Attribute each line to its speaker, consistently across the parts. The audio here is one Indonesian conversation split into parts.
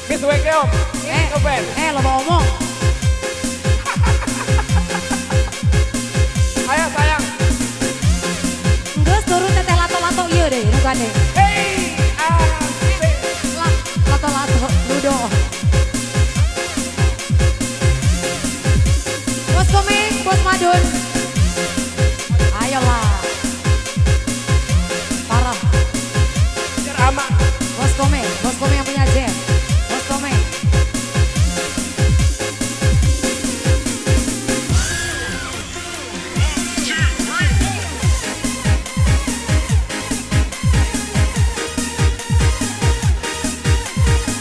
Speaker 1: Miss Weke om.
Speaker 2: Lo mau ngomong.
Speaker 1: Ayo sayang.
Speaker 2: Terus turun teteh lato-lato iya deh, bukan deh.
Speaker 1: Hey,
Speaker 2: Lato-lato, ludo. Bos Komeng, Bos Madun. Ayolah. Parah.
Speaker 1: Cerama.
Speaker 2: Bos Komeng yang punya Jam. Bos Komeng.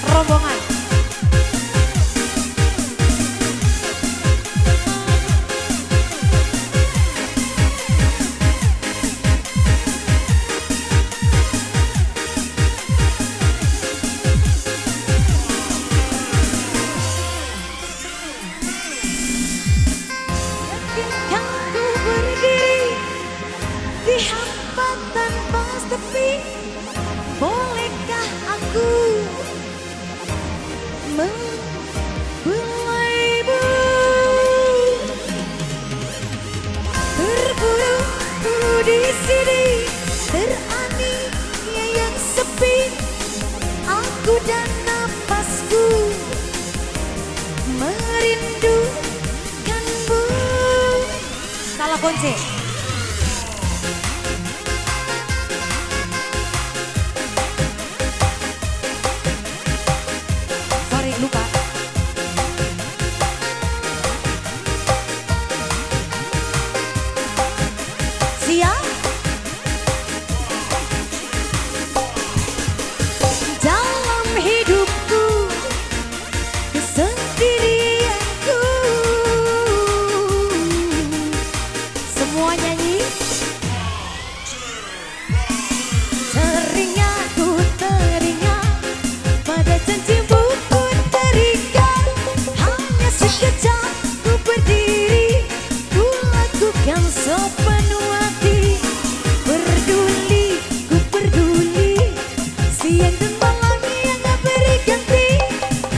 Speaker 2: Rombongan. Ketika ku berdiri di hambatan pas tepi, bolehkah aku membelaimu? Terburu-buru di sini, teraniaya yang sepi, aku dan napasku merindukanmu. Salah kunci. Sorry, lupa. Siap? Dalam hidupku, kesendirianku, semua nyanyi. Teringat pada janjimu ku terikat. Hanya sekejap ku berdiri, ku lakukan sepenuh hati. Ku peduli, siang dan malam yang gak berganti.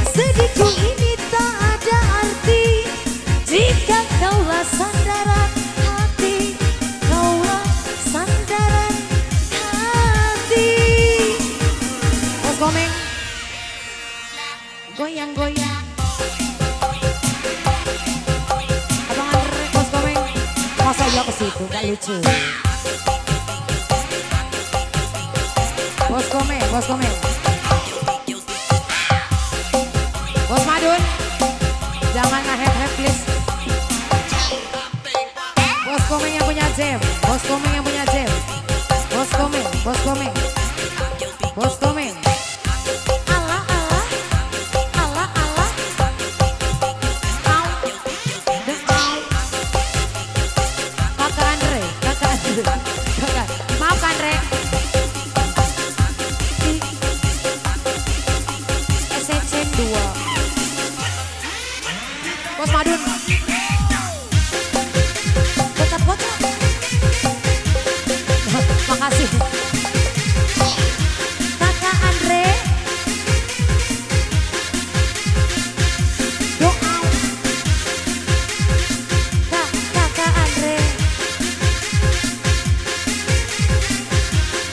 Speaker 2: Sedihku ini tak ada arti jika kaulah sandaran hati, kaulah sandaran hati. Bos Komeng, goyang-goyang. Abang Andre, Bos Komeng, masa iya ke situ gak lucu. Bos Komeng, Bos Madun, jangan nge-have please. Bos Komeng yang punya Jam, Bos Komeng yang punya Jam. Bos Komeng. Alah. Kakak Andre. Maaf Andre. SCN 2. Bos Madun. Bocah. Makasih. Kakak Andre. Doa. Kakak Andre.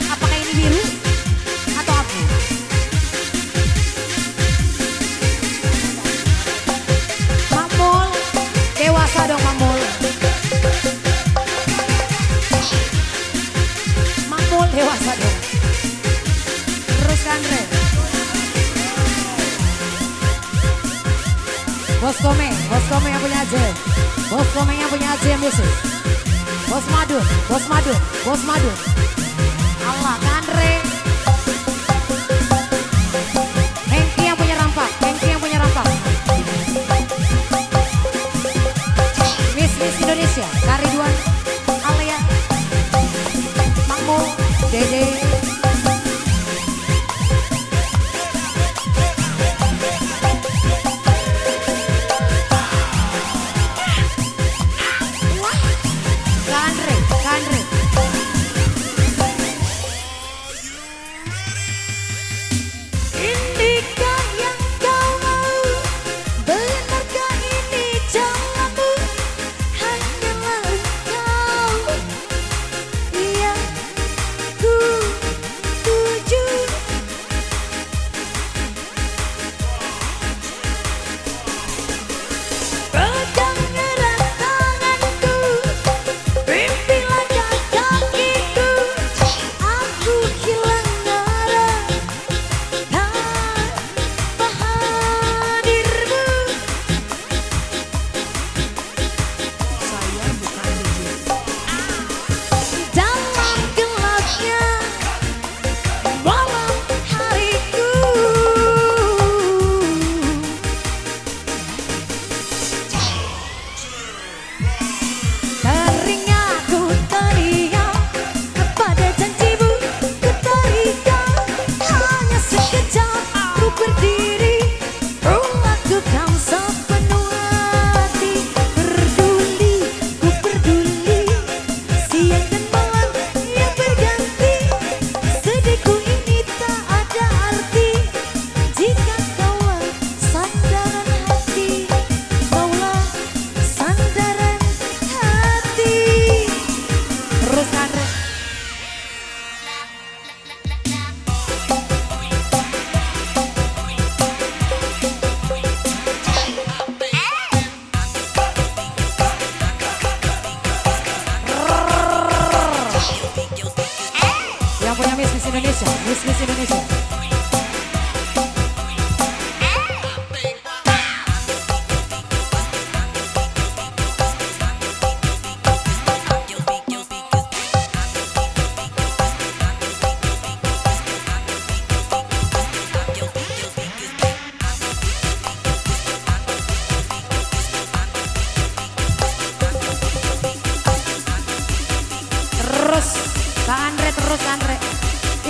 Speaker 2: Apakah ini biru atau abu? Mamul, dewasa dong Mamul. Mamul dewasa dong. Terus Andre. Bos Komeng yang punya Jam. Bos Komeng yang punya Jam musik. Bos Madun. Allah, Andre. Hengki yang punya rampak. Miss Indonesia, Kariduan, Alia, Makmo, Dede. Kak Andre.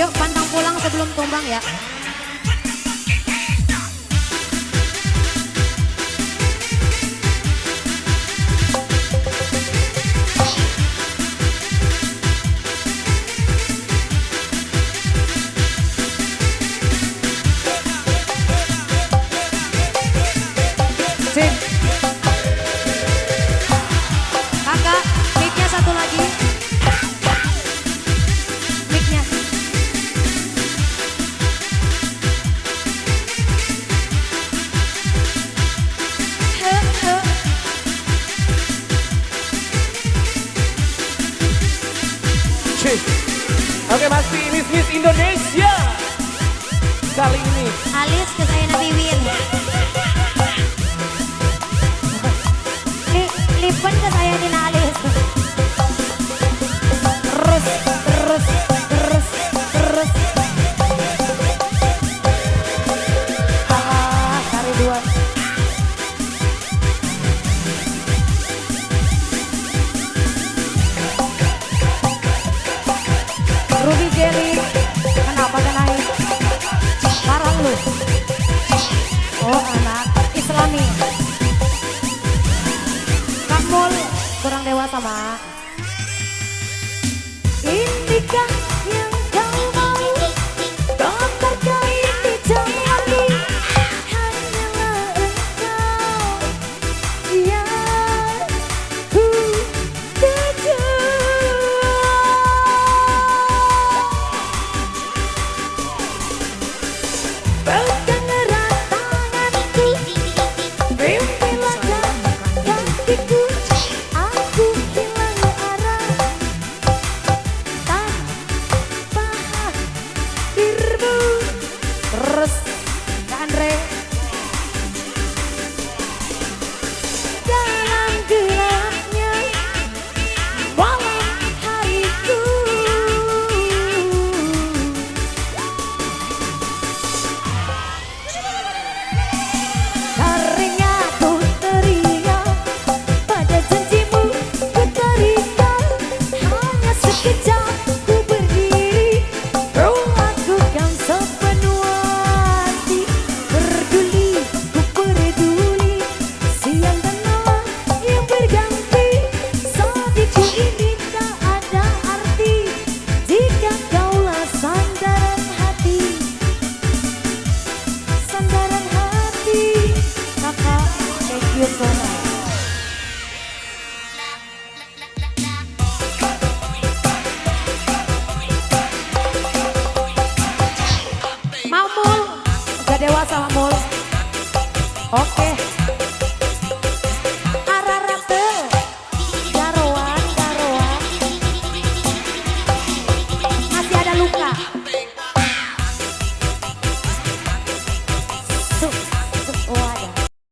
Speaker 2: Yuk pantang pulang sebelum tumbang ya. Sip. Kakak, mic-nya satu lagi. Mic-nya.
Speaker 1: Oke, masih Miss Indonesia. Kali ini
Speaker 2: Alis kesayangan Wiwin. Lipen kesayangan Alis. Terus. Kari dua. Ruby Jelly, kenapa kenaik? Parah lu. Oh anak Islami. Kamul kurang dewasa mak. Inikah yang kau mau? Katakan ini jalani. Hanyalah engkau yang ku tuju. Pegang erat tanganku, bimbinglah kakiku, aku hilang arah tanpa hadirmu. Terus, Kak Andre. Dalam gelapnya malam hariku. Teringat ku teriak pada janjimu, ku terikat hanya sekejap ku berdiri, ku lakukan sepenuh hati, peduli ku peduli, siang dan malam yang berganti, saatku ini tak ada arti jika kaulah sandaran hati. Sandaran hati. Kakak, thank you so much. Mau Mul, udah dewasa Mul. Oke.